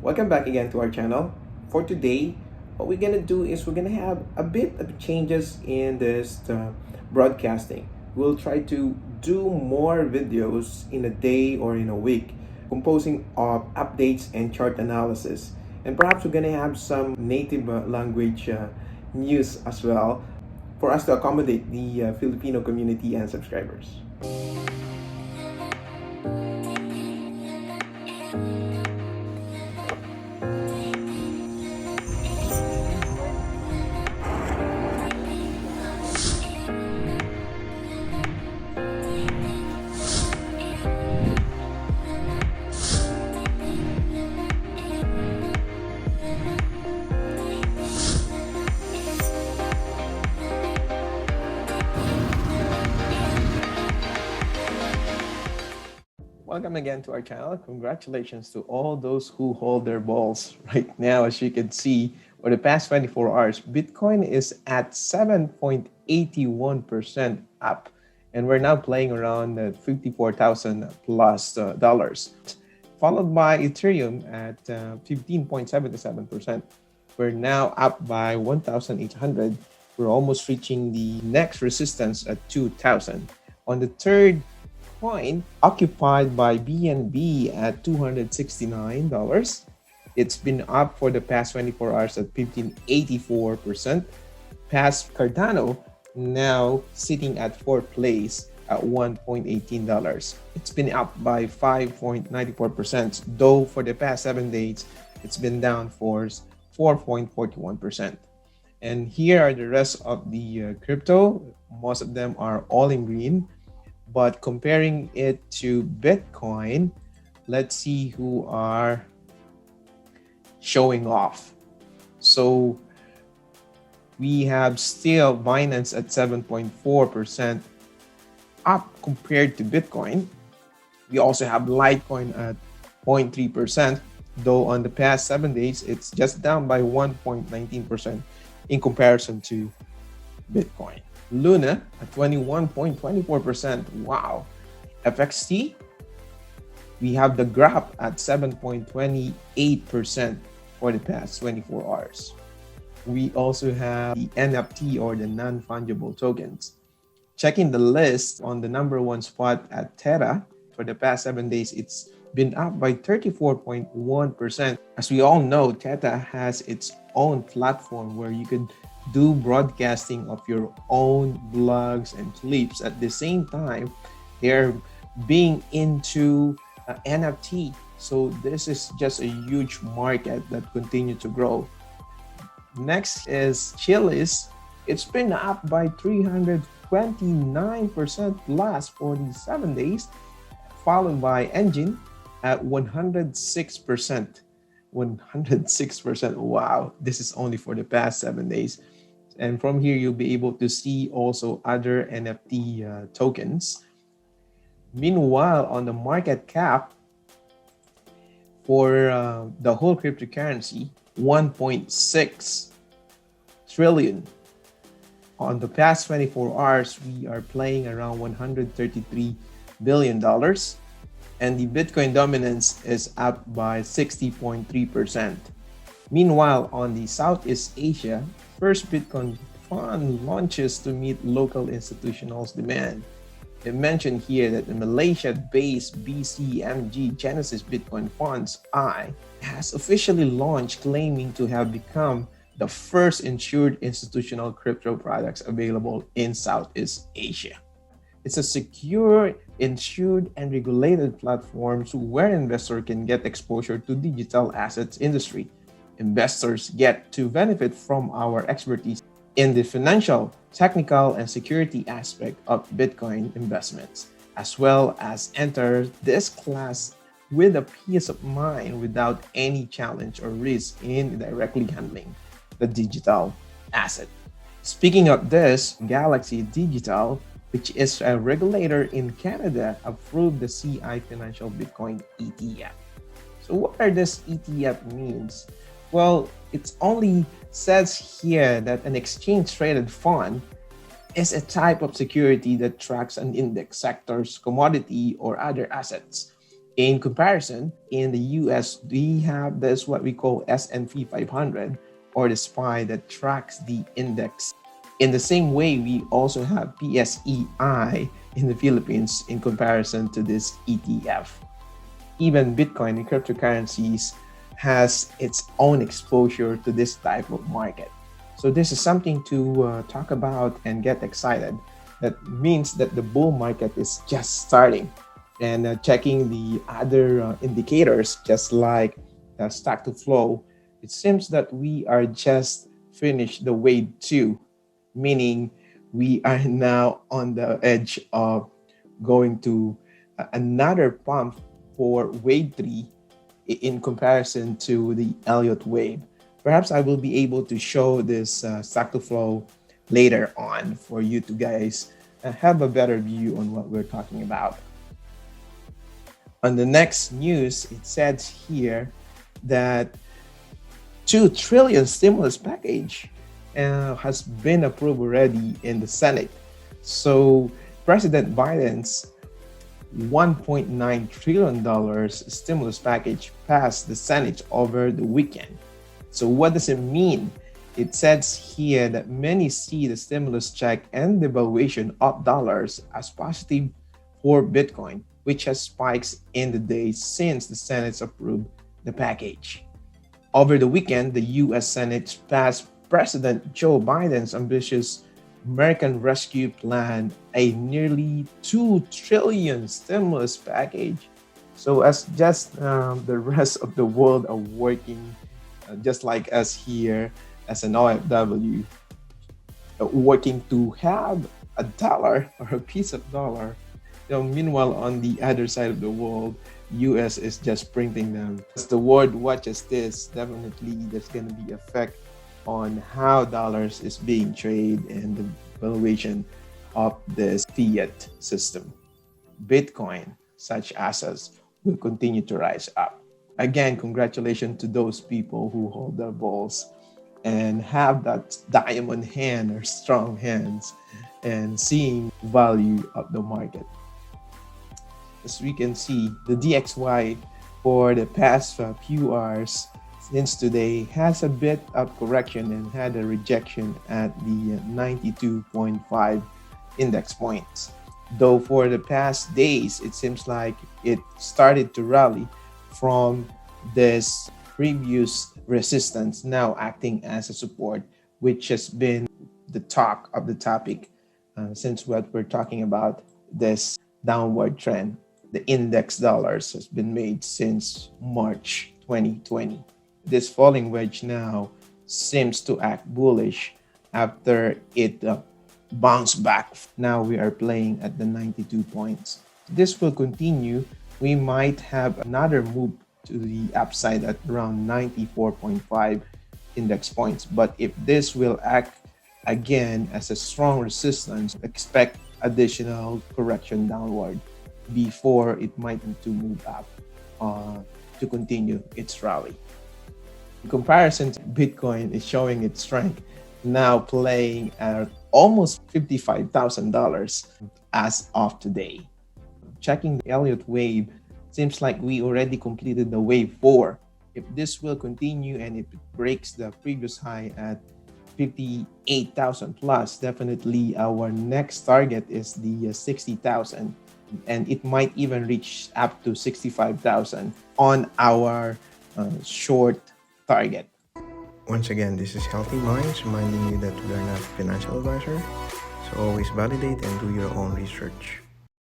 Welcome back again to our channel. For today, what we're gonna do is we're gonna have a bit of changes in this broadcasting. We'll try to do more videos in a day or in a week, composing of updates and chart analysis. And perhaps we're gonna have some native language news as well for us to accommodate the Filipino community and subscribers. Welcome again to our channel. Congratulations to all those who hold their balls right now. As you can see, for the past 24 hours, Bitcoin is at 7.81% up. And we're now playing around 54,000 plus dollars. Followed by Ethereum at 15.77%. We're now up by 1,800. We're almost reaching the next resistance at 2,000. On the third coin, occupied by BNB at $269. It's been up for the past 24 hours at 15.84%. Past Cardano, now sitting at fourth place at $1.18. It's been up by 5.94%, though for the past 7 days, it's been down for 4.41%. And here are the rest of the crypto. Most of them are all in green. But comparing it to Bitcoin, let's see who are showing off. So we have still Binance at 7.4% up compared to Bitcoin. We also have Litecoin at 0.3%, though on the past 7 days, it's just down by 1.19% in comparison to Bitcoin. Luna at 21.24%. Wow. FXT, we have the graph at 7.28% for the past 24 hours. We also have the NFT or the non-fungible tokens. Checking the list on the number one spot at Terra, for the past 7 days, it's been up by 34.1%. As we all know, Terra has its own platform where you could do broadcasting of your own blogs and clips. At the same time, they're being into NFT. So this is just a huge market that continue to grow. Next is Chili's. It's been up by 329% plus for the 7 days, followed by Engine at 106%. 106%. Wow, this is only for the past 7 days. And from here, you'll be able to see also other NFT tokens. Meanwhile, on the market cap for the whole cryptocurrency, 1.6 trillion. On the past 24 hours, we are playing around $133 billion. And the Bitcoin dominance is up by 60.3%. Meanwhile, on the Southeast Asia, first Bitcoin fund launches to meet local institutionals' demand. They mentioned here that the Malaysia-based BCMG Genesis Bitcoin Funds I has officially launched, claiming to have become the first insured institutional crypto products available in Southeast Asia. It's a secure, insured, and regulated platform where investors can get exposure to digital assets industry. Investors get to benefit from our expertise in the financial, technical, and security aspect of Bitcoin investments, as well as enter this class with a peace of mind without any challenge or risk in directly handling the digital asset. Speaking of this, Galaxy Digital, which is a regulator in Canada, approved the CI Financial Bitcoin ETF. So what are this ETF means? Well, it only says here that an exchange-traded fund is a type of security that tracks an index sector's commodity or other assets. In comparison, in the US, we have this what we call S&P 500, or the SPY that tracks the index. In the same way, we also have PSEI in the Philippines in comparison to this ETF. Even Bitcoin and cryptocurrencies has its own exposure to this type of market. So this is something to talk about and get excited. That means that the bull market is just starting. And checking the other indicators, just like stock to flow, it seems that we are just finished the wave two, meaning we are now on the edge of going to another pump for wave three in comparison to the Elliott wave. Perhaps I will be able to show this stock to flow later on for you to guys have a better view on what we're talking about. On the next news, it says here that 2 trillion stimulus package has been approved already in the Senate. So President Biden's $1.9 trillion stimulus package passed the Senate over the weekend. So what does it mean? It says here that many see the stimulus check and devaluation of dollars as positive for Bitcoin, which has spiked in the days since the Senate approved the package. Over the weekend, the US Senate passed President Joe Biden's ambitious American Rescue Plan, a nearly 2 trillion stimulus package. So as just the rest of the world are working, just like us here as an OFW, working to have a dollar or a piece of dollar. Meanwhile, on the other side of the world, US is just printing them. As the world watches this, definitely there's going to be effect on how dollars is being traded and the valuation of this fiat system. Bitcoin, such assets, will continue to rise up. Again, congratulations to those people who hold their balls and have that diamond hand or strong hands and seeing value of the market. As we can see, the DXY for the past few hours since today has a bit of correction and had a rejection at the 92.5 index points. Though for the past days, it seems like it started to rally from this previous resistance, now acting as a support, which has been the talk of the topic since what we're talking about this downward trend. The index dollars has been made since March 2020. This falling wedge now seems to act bullish after it bounced back. Now we are playing at the 92 points. This will continue. We might have another move to the upside at around 94.5 index points. But if this will act again as a strong resistance, expect additional correction downward before it might need to move up to continue its rally. In comparison to Bitcoin is showing its strength, now playing at almost $55,000 as of today. Checking the Elliott wave, seems like we already completed the wave 4. If this will continue and if it breaks the previous high at 58,000 plus, definitely our next target is the 60,000, and it might even reach up to 65,000 on our short target. Once again, this is Healthy Minds reminding you that we are not a financial advisor, so always validate and do your own research.